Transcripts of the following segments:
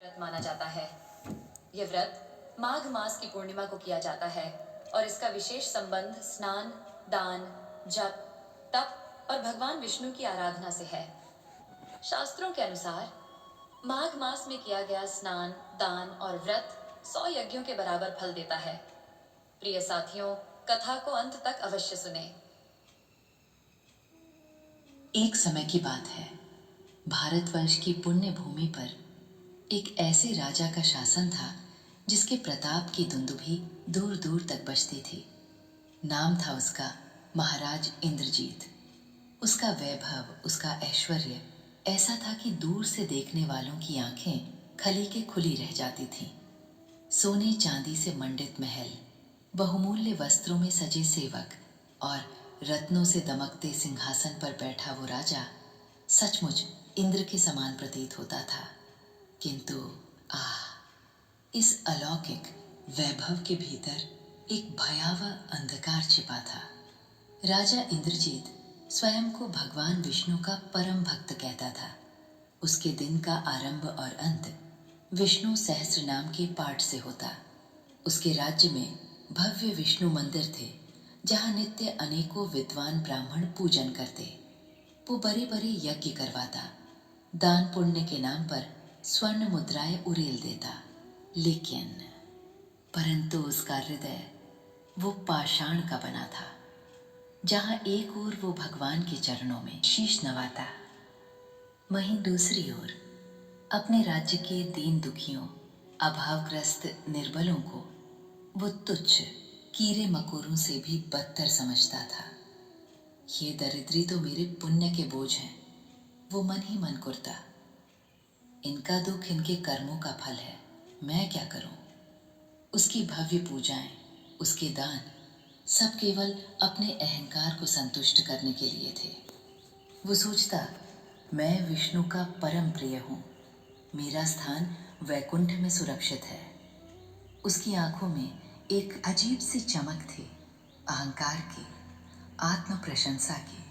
व्रत माना जाता है। यह व्रत माघ मास की पूर्णिमा को किया जाता है और इसका विशेष संबंध स्नान, दान, जप, तप और भगवान विष्णु की आराधना से है। शास्त्रों के अनुसार माघ मास में किया गया स्नान, दान और व्रत 100 यज्ञों के बराबर फल देता है। प्रिय साथियों, कथा को अंत तक अवश्य सुने। एक समय की बात है, भारतवर्ष की पुण्य भूमि पर एक ऐसे राजा का शासन था जिसके प्रताप की दुंदुभी दूर दूर तक बजती थी। नाम था उसका महाराज इंद्रजीत। उसका वैभव, उसका ऐश्वर्य ऐसा था कि दूर से देखने वालों की आंखें खली के खुली रह जाती थीं। सोने चांदी से मंडित महल, बहुमूल्य वस्त्रों में सजे सेवक और रत्नों से दमकते सिंहासन पर बैठा वो राजा सचमुच इंद्र के समान प्रतीत होता था। किंतु इस अलौकिक वैभव के भीतर एक भयावह अंधकार छिपा था। राजा इंद्रजीत स्वयं को भगवान विष्णु का परम भक्त कहता था। उसके दिन का आरंभ और अंत विष्णु सहस्त्र नाम के पाठ से होता। उसके राज्य में भव्य विष्णु मंदिर थे जहां नित्य अनेकों विद्वान ब्राह्मण पूजन करते। वो बड़े बड़े यज्ञ करवाता, दान पुण्य के नाम पर स्वर्ण मुद्राएं उड़ेल देता, लेकिन परंतु उसका हृदय वो पाषाण का बना था। जहां एक ओर वो भगवान के चरणों में शीश नवाता, वहीं दूसरी ओर अपने राज्य के दीन दुखियों, अभावग्रस्त निर्बलों को वो तुच्छ कीड़े मकोड़ों से भी बदतर समझता था। ये दरिद्री तो मेरे पुण्य के बोझ हैं, वो मन ही मन कुरता। इनका दुख इनके कर्मों का फल है, मैं क्या करूं? उसकी भव्य पूजाएं, उसके दान सब केवल अपने अहंकार को संतुष्ट करने के लिए थे। वो सोचता, मैं विष्णु का परम प्रिय हूं, मेरा स्थान वैकुंठ में सुरक्षित है। उसकी आंखों में एक अजीब सी चमक थी, अहंकार की, आत्म प्रशंसा की।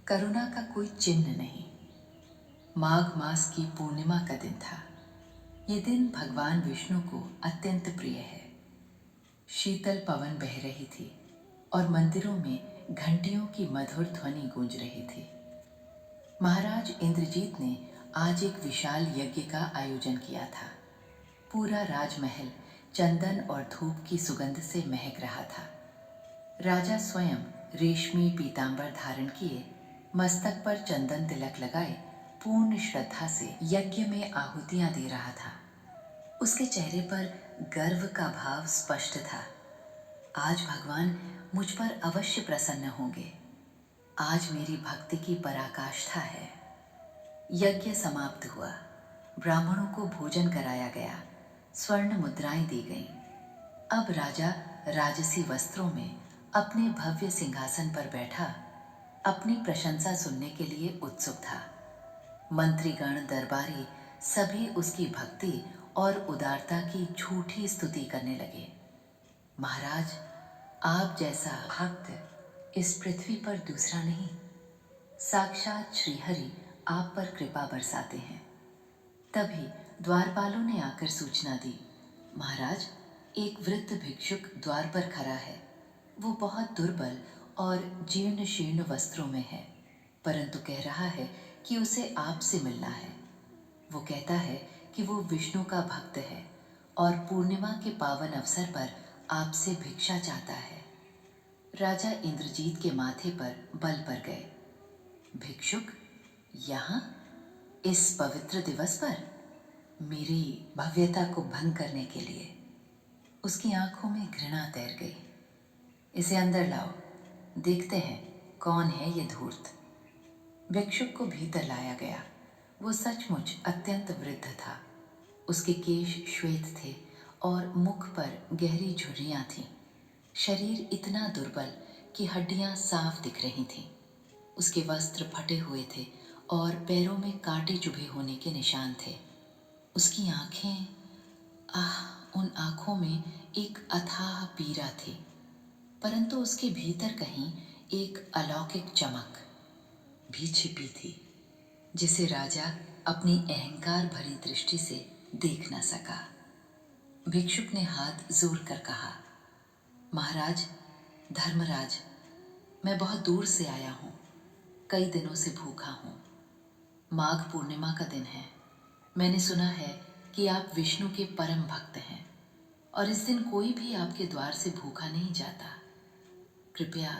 करुणा का कोई चिन्ह नहीं। माघ मास की पूर्णिमा का दिन था। ये दिन भगवान विष्णु को अत्यंत प्रिय है। शीतल पवन बह रही थी और मंदिरों में घंटियों की मधुर ध्वनि गूंज रही थी। महाराज इंद्रजीत ने आज एक विशाल यज्ञ का आयोजन किया था। पूरा राजमहल चंदन और धूप की सुगंध से महक रहा था। राजा स्वयं रेशमी पीतांबर धारण किए, मस्तक पर चंदन तिलक लगाए पूर्ण श्रद्धा से यज्ञ में आहुतियां दे रहा था। उसके चेहरे पर गर्व का भाव स्पष्ट था। आज भगवान मुझ पर अवश्य प्रसन्न होंगे। आज मेरी भक्ति की पराकाष्ठा है। यज्ञ समाप्त हुआ। ब्राह्मणों को भोजन कराया गया, स्वर्ण मुद्राएं दी गईं। अब राजा राजसी वस्त्रों में अपने भव्य सिंहासन पर बैठा अपनी प्रशंसा सुनने के लिए उत्सुक था। मंत्रीगण, दरबारी सभी उसकी भक्ति और उदारता की झूठी स्तुति करने लगे। महाराज, आप जैसा भक्त इस पृथ्वी पर दूसरा नहीं। साक्षात श्रीहरि आप पर कृपा बरसाते हैं। तभी द्वारपालों ने आकर सूचना दी, महाराज, एक वृद्ध भिक्षुक द्वार पर खड़ा है। वो बहुत दुर्बल और जीर्ण शीर्ण वस्त्रों में है, परंतु कह रहा है कि उसे आपसे मिलना है। वो कहता है कि वो विष्णु का भक्त है और पूर्णिमा के पावन अवसर पर आपसे भिक्षा चाहता है। राजा इंद्रजीत के माथे पर बल पड़ गए। भिक्षुक यहाँ इस पवित्र दिवस पर मेरी भव्यता को भंग करने के लिए? उसकी आंखों में घृणा तैर गई। इसे अंदर लाओ, देखते हैं कौन है ये धूर्त। भिक्षुक को भीतर लाया गया। वो सचमुच अत्यंत वृद्ध था। उसके केश श्वेत थे और मुख पर गहरी झुर्रियां थीं। शरीर इतना दुर्बल कि हड्डियां साफ दिख रही थीं। उसके वस्त्र फटे हुए थे और पैरों में कांटे चुभे होने के निशान थे। उसकी आंखें, उन आंखों में एक अथाह पीड़ा थी, परंतु उसके भीतर कहीं एक अलौकिक चमक भी छिपी थी, जिसे राजा अपनी अहंकार भरी दृष्टि से देख न सका। भिक्षुक ने हाथ जोड़ कर कहा, महाराज, धर्मराज, मैं बहुत दूर से आया हूँ, कई दिनों से भूखा हूँ। माघ पूर्णिमा का दिन है। मैंने सुना है कि आप विष्णु के परम भक्त हैं और इस दिन कोई भी आपके द्वार से भूखा नहीं जाता। कृपया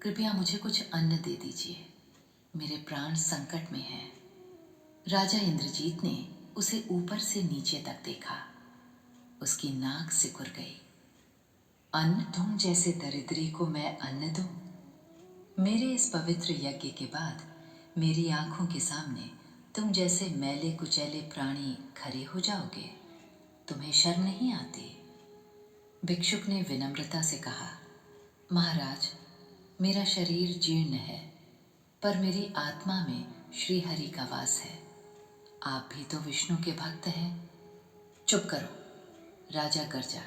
कृपया मुझे कुछ अन्न दे दीजिए, मेरे प्राण संकट में हैं। राजा इंद्रजीत ने उसे ऊपर से नीचे तक देखा। उसकी नाक सिकुड़ गई। अन्न? तुम जैसे दरिद्री को मैं अन्न दूं? मेरे इस पवित्र यज्ञ के बाद मेरी आंखों के सामने तुम जैसे मैले कुचैले प्राणी खड़े हो जाओगे? तुम्हें शर्म नहीं आती? भिक्षुक ने विनम्रता से कहा, महाराज, मेरा शरीर जीर्ण है, पर मेरी आत्मा में श्री हरि का वास है। आप भी तो विष्णु के भक्त हैं। चुप करो, राजा गर्जा।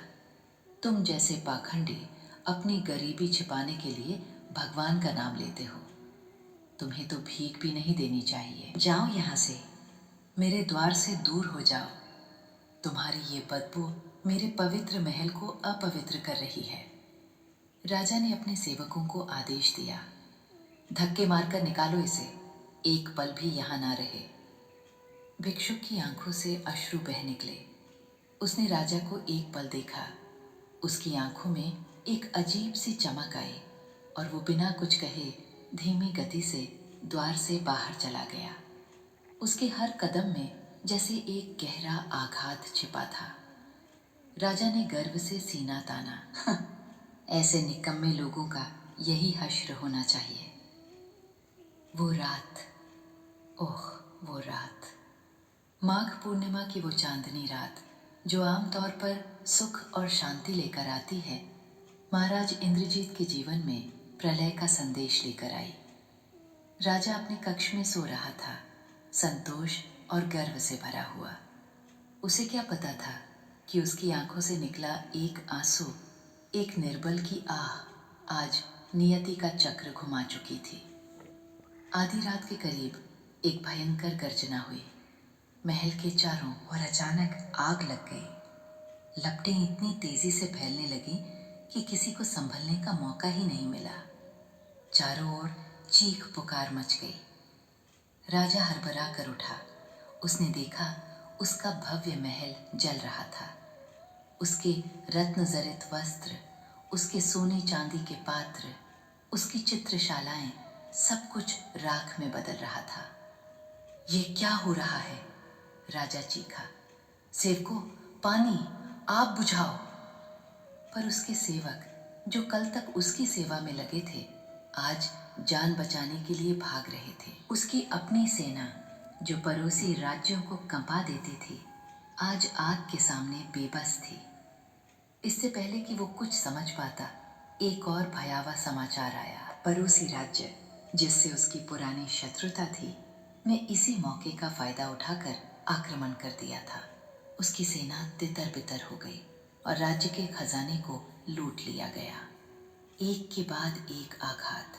तुम जैसे पाखंडी अपनी गरीबी छिपाने के लिए भगवान का नाम लेते हो। तुम्हें तो भीख भी नहीं देनी चाहिए। जाओ यहाँ से, मेरे द्वार से दूर हो जाओ। तुम्हारी ये बदबू मेरे पवित्र महल को अपवित्र कर रही है। राजा ने अपने सेवकों को आदेश दिया, धक्के मारकर निकालो इसे, एक पल भी यहाँ ना रहे। भिक्षुक की आंखों से अश्रु बह निकले। उसने राजा को एक पल देखा। उसकी आंखों में एक अजीब सी चमक आई और वो बिना कुछ कहे धीमी गति से द्वार से बाहर चला गया। उसके हर कदम में जैसे एक गहरा आघात छिपा था। राजा ने गर्व से सीना ताना। ऐसे निकम्मे लोगों का यही हश्र होना चाहिए। वो रात, ओह वो रात, माघ पूर्णिमा की वो चांदनी रात जो आमतौर पर सुख और शांति लेकर आती है, महाराज इंद्रजीत के जीवन में प्रलय का संदेश लेकर आई। राजा अपने कक्ष में सो रहा था, संतोष और गर्व से भरा हुआ। उसे क्या पता था कि उसकी आंखों से निकला एक आंसू, एक निर्बल की आह आज नियति का चक्र घुमा चुकी थी। आधी रात के करीब एक भयंकर गर्जना हुई महल के चारों, और अचानक आग लग गई। लपटें इतनी तेजी से फैलने लगी कि किसी को संभलने का मौका ही नहीं मिला। चारों ओर चीख पुकार मच गई। राजा हड़बड़ा कर उठा। उसने देखा उसका भव्य महल जल रहा था। उसके रत्न जड़ित वस्त्र, उसके सोने चांदी के पात्र, उसकी चित्रशालाएं, सब कुछ राख में बदल रहा था। ये क्या हो रहा है? राजा चीखा, सेवकों, पानी, आप बुझाओ। पर उसके सेवक जो कल तक उसकी सेवा में लगे थे, आज जान बचाने के लिए भाग रहे थे। उसकी अपनी सेना जो पड़ोसी राज्यों को कंपा देती थी, आज आग के सामने बेबस थी। इससे पहले कि वो कुछ समझ पाता, एक और भयावह समाचार आया। पड़ोसी राज्य जिससे उसकी पुरानी शत्रुता थी, ने इसी मौके का फायदा उठाकर आक्रमण कर दिया था। उसकी सेना तितर बितर हो गई और राज्य के खजाने को लूट लिया गया। एक के बाद एक आघात।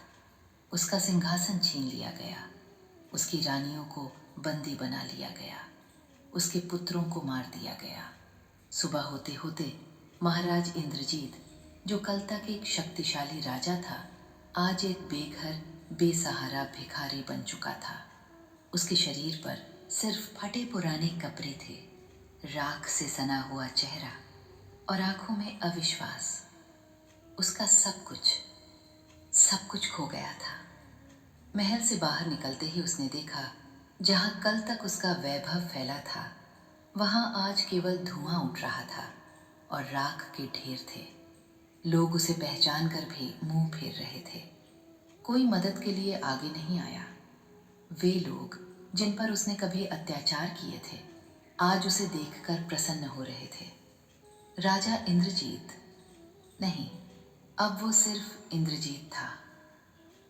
उसका सिंहासन छीन लिया गया, उसकी रानियों को बंदी बना लिया गया, उसके पुत्रों को मार दिया गया। सुबह होते होते महाराज इंद्रजीत, जो कल तक एक शक्तिशाली राजा था, आज एक बेघर बेसहारा भिखारी बन चुका था। उसके शरीर पर सिर्फ फटे पुराने कपड़े थे, राख से सना हुआ चेहरा और आंखों में अविश्वास। उसका सब कुछ खो गया था। महल से बाहर निकलते ही उसने देखा, जहां कल तक उसका वैभव फैला था, वहां आज केवल धुआं उठ रहा था और राख के ढेर थे। लोग उसे पहचान कर भी मुंह फेर रहे थे। कोई मदद के लिए आगे नहीं आया। वे लोग जिन पर उसने कभी अत्याचार किए थे, आज उसे देखकर प्रसन्न हो रहे थे। राजा इंद्रजीत नहीं, अब वो सिर्फ इंद्रजीत था।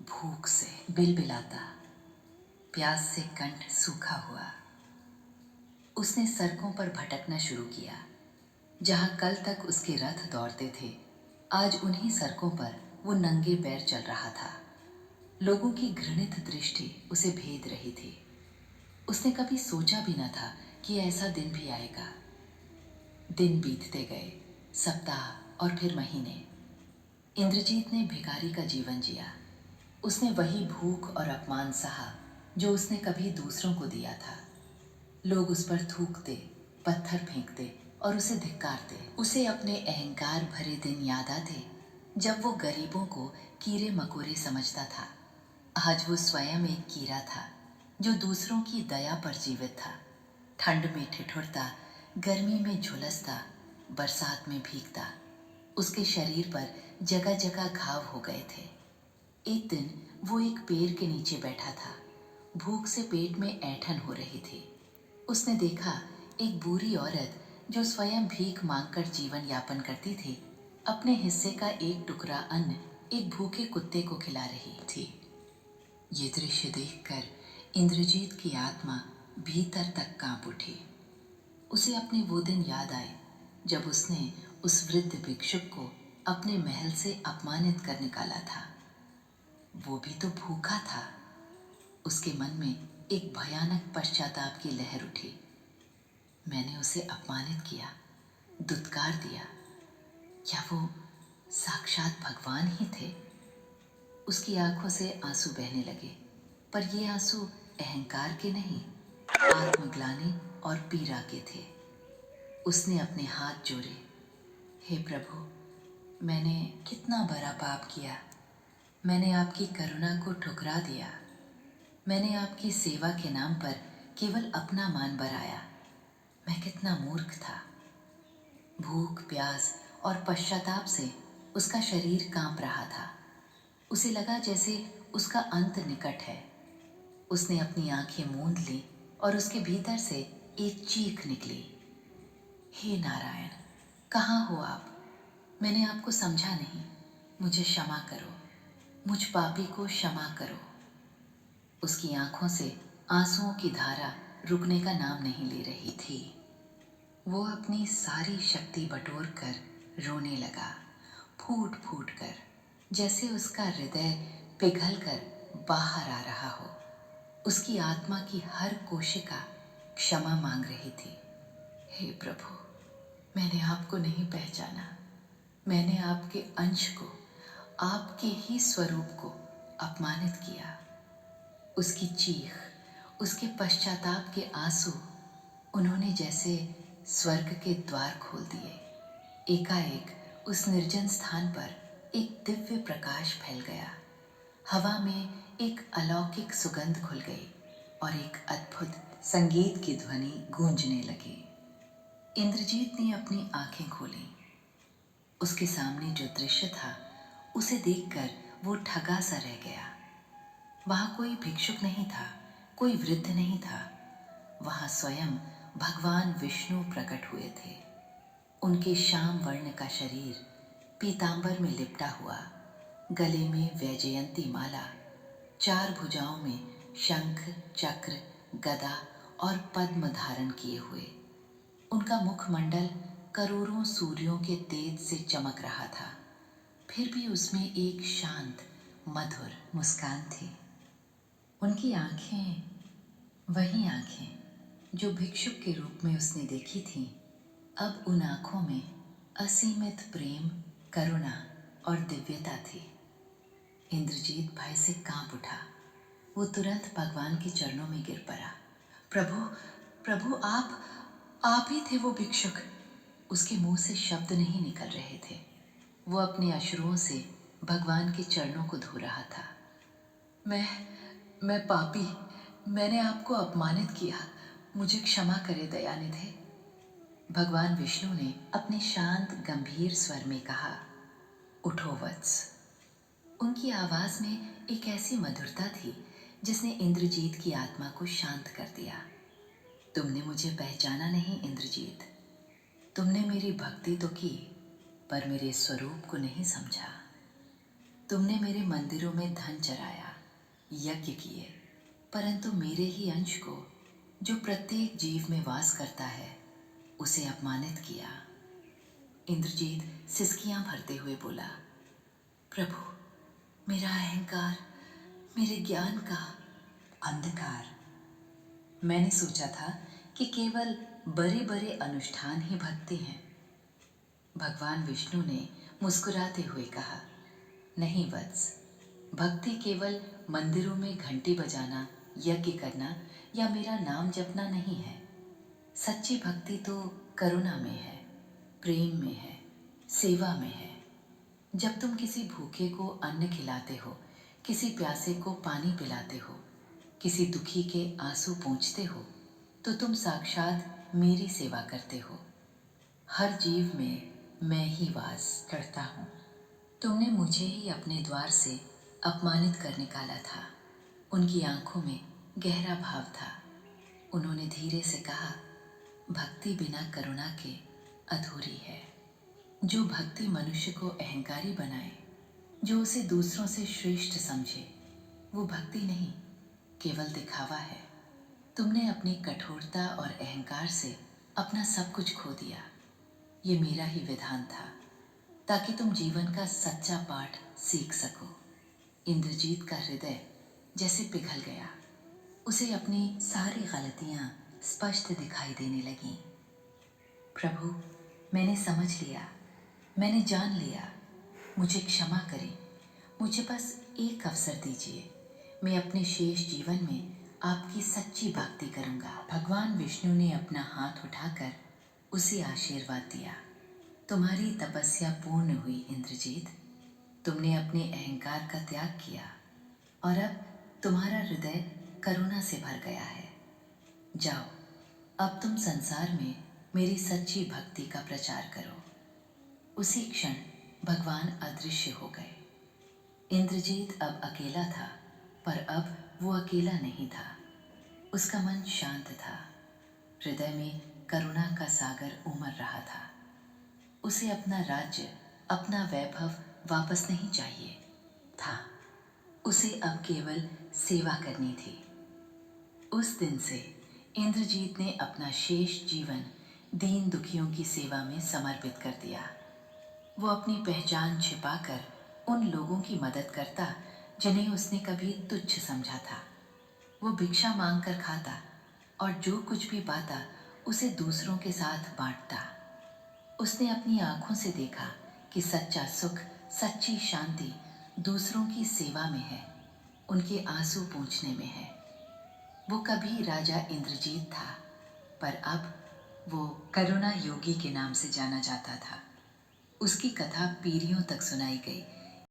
भूख से बिलबिलाता, प्यास से कंठ सूखा हुआ, उसने सड़कों पर भटकना शुरू किया। जहां कल तक उसके रथ दौड़ते थे, आज उन्हीं सड़कों पर वो नंगे पैर चल रहा था। लोगों की घृणित दृष्टि उसे भेद रही थी। उसने कभी सोचा भी न था कि ऐसा दिन भी आएगा। दिन बीतते गए, सप्ताह और फिर महीने। इंद्रजीत ने भिखारी का जीवन जिया। उसने वही भूख और अपमान सहा जो उसने कभी दूसरों को दिया था। लोग उस पर थूकते, पत्थर फेंकते और उसे धिक्कारते। उसे अपने अहंकार भरे दिन याद आते जब वो गरीबों को कीड़े मकोड़े समझता था। आज वो स्वयं एक कीड़ा था जो दूसरों की दया पर जीवित था। ठंड में ठिठुरता, गर्मी में झुलसता, बरसात में भीगता। उसके शरीर पर जगह जगह घाव हो गए थे। एक दिन वो एक पेड़ के नीचे बैठा था। भूख से पेट में ऐंठन हो रही थी। उसने देखा एक बूढ़ी औरत जो स्वयं भीख मांगकर जीवन यापन करती थी, अपने हिस्से का एक टुकड़ा अन्न एक भूखे कुत्ते को खिला रही थी। ये दृश्य देखकर इंद्रजीत की आत्मा भीतर तक कांप उठी। उसे अपने वो दिन याद आए जब उसने उस वृद्ध भिक्षुक को अपने महल से अपमानित कर निकाला था। वो भी तो भूखा था। उसके मन में एक भयानक पश्चाताप की लहर उठी। मैंने उसे अपमानित किया, दुत्कार दिया। क्या वो साक्षात भगवान ही थे? उसकी आंखों से आंसू बहने लगे, पर ये आंसू अहंकार के नहीं, आत्मग्लानि और पीड़ा के थे। उसने अपने हाथ जोड़े। हे प्रभु, मैंने कितना बड़ा पाप किया। मैंने आपकी करुणा को ठुकरा दिया। मैंने आपकी सेवा के नाम पर केवल अपना मान बढ़ाया। मैं कितना मूर्ख था। भूख, प्यास और पश्चाताप से उसका शरीर कांप रहा था। उसे लगा जैसे उसका अंत निकट है। उसने अपनी आंखें मूंद ली और उसके भीतर से एक चीख निकली। हे नारायण, कहाँ हो आप? मैंने आपको समझा नहीं। मुझे क्षमा करो, मुझ पापी को क्षमा करो। उसकी आंखों से आंसुओं की धारा रुकने का नाम नहीं ले रही थी। वो अपनी सारी शक्ति बटोर कर रोने लगा, फूट फूट कर, जैसे उसका हृदय पिघल कर बाहर आ रहा हो। उसकी आत्मा की हर कोशिका क्षमा मांग रही थी। हे प्रभु, मैंने आपको नहीं पहचाना। मैंने आपके अंश को, आपके ही स्वरूप को अपमानित किया। उसकी चीख, उसके पश्चाताप के आंसू, उन्होंने जैसे स्वर्ग के द्वार खोल दिए। एकाएक उस निर्जन स्थान पर एक दिव्य प्रकाश फैल गया। हवा में एक अलौकिक सुगंध घुल गई और एक अद्भुत संगीत की ध्वनि गूंजने लगी। इंद्रजीत ने अपनी आंखें खोली। उसके सामने जो दृश्य था उसे देखकर वो ठगा सा रह गया। वहां कोई भिक्षुक नहीं था, कोई वृद्ध नहीं था। वहां स्वयं भगवान विष्णु प्रकट हुए थे। उनके श्याम वर्ण का शरीर पीतांबर में लिपटा हुआ, गले में वैजयंती माला, चार भुजाओं में शंख, चक्र, गदा और पद्म धारण किए हुए। उनका मुखमंडल करोड़ों सूर्यों के तेज से चमक रहा था। फिर भी उसमें एक शांत, मधुर मुस्कान थी। उनकी आंखें, वही आंखें जो भिक्षुक के रूप में उसने देखी थीं, अब उन आंखों में असीमित प्रेम, करुणा और दिव्यता थी। इंद्रजीत भय से कांप उठा। वो तुरंत भगवान के चरणों में गिर पड़ा। प्रभु, प्रभु, आप ही थे वो भिक्षुक। उसके मुंह से शब्द नहीं निकल रहे थे। वो अपने अश्रुओं से भगवान के चरणों को धो रहा था। मैं पापी, मैंने आपको अपमानित किया। मुझे क्षमा करे दयानिधे। भगवान विष्णु ने अपने शांत गंभीर स्वर में कहा, उठो वत्स। उनकी आवाज में एक ऐसी मधुरता थी जिसने इंद्रजीत की आत्मा को शांत कर दिया। तुमने मुझे पहचाना नहीं इंद्रजीत। तुमने मेरी भक्ति तो की, पर मेरे स्वरूप को नहीं समझा। तुमने मेरे मंदिरों में धन चराया, यज्ञ किए, परंतु मेरे ही अंश को, जो प्रत्येक जीव में वास करता है, उसे अपमानित किया। इंद्रजीत सिसकियां भरते हुए बोला, प्रभु, मेरा अहंकार, मेरे ज्ञान का अंधकार। मैंने सोचा था कि केवल बड़े बड़े अनुष्ठान ही भक्ति हैं? भगवान विष्णु ने मुस्कुराते हुए कहा, नहीं वत्स, भक्ति केवल मंदिरों में घंटी बजाना, यज्ञ करना या मेरा नाम जपना नहीं है। सच्ची भक्ति तो करुणा में है, प्रेम में है, सेवा में है। जब तुम किसी भूखे को अन्न खिलाते हो, किसी प्यासे को पानी पिलाते हो, किसी दुखी के आंसू पोंछते हो, तो तुम साक्षात मेरी सेवा करते हो। हर जीव में मैं ही वास करता हूँ। तुमने मुझे ही अपने द्वार से अपमानित कर निकाला था। उनकी आंखों में गहरा भाव था। उन्होंने धीरे से कहा, भक्ति बिना करुणा के अधूरी है। जो भक्ति मनुष्य को अहंकारी बनाए, जो उसे दूसरों से श्रेष्ठ समझे, वो भक्ति नहीं, केवल दिखावा है। तुमने अपनी कठोरता और अहंकार से अपना सब कुछ खो दिया। ये मेरा ही विधान था, ताकि तुम जीवन का सच्चा पाठ सीख सको। इंद्रजीत का हृदय जैसे पिघल गया। उसे अपनी सारी गलतियां स्पष्ट दिखाई देने लगीं। प्रभु, मैंने समझ लिया, मैंने जान लिया, मुझे क्षमा करें। मुझे बस एक अवसर दीजिए। मैं अपने शेष जीवन में आपकी सच्ची भक्ति करूंगा। भगवान विष्णु ने अपना हाथ उठाकर उसे आशीर्वाद दिया। तुम्हारी तपस्या पूर्ण हुई इंद्रजीत। तुमने अपने अहंकार का त्याग किया और अब तुम्हारा हृदय करुणा से भर गया है। जाओ, अब तुम संसार में मेरी सच्ची भक्ति का प्रचार करो। उसी क्षण भगवान अदृश्य हो गए। इंद्रजीत अब अकेला था, पर अब वो अकेला नहीं था। उसका मन शांत था। हृदय में करुणा का सागर उमड़ रहा था। उसे अपना राज्य, अपना वैभव वापस नहीं चाहिए था। उसे अब केवल सेवा करनी थी। उस दिन से इंद्रजीत ने अपना शेष जीवन दीन दुखियों की सेवा में समर्पित कर दिया। वो अपनी पहचान छिपाकर उन लोगों की मदद करता जिन्हें उसने कभी तुच्छ समझा था। वो भिक्षा मांगकर खाता और जो कुछ भी पाता उसे दूसरों के साथ बांटता। उसने अपनी आंखों से देखा कि सच्चा सुख, सच्ची शांति दूसरों की सेवा में है, उनके आंसू पोंछने में है। वो कभी राजा इंद्रजीत था, पर अब वो करुणा योगी के नाम से जाना जाता था। उसकी कथा पीढ़ियों तक सुनाई गई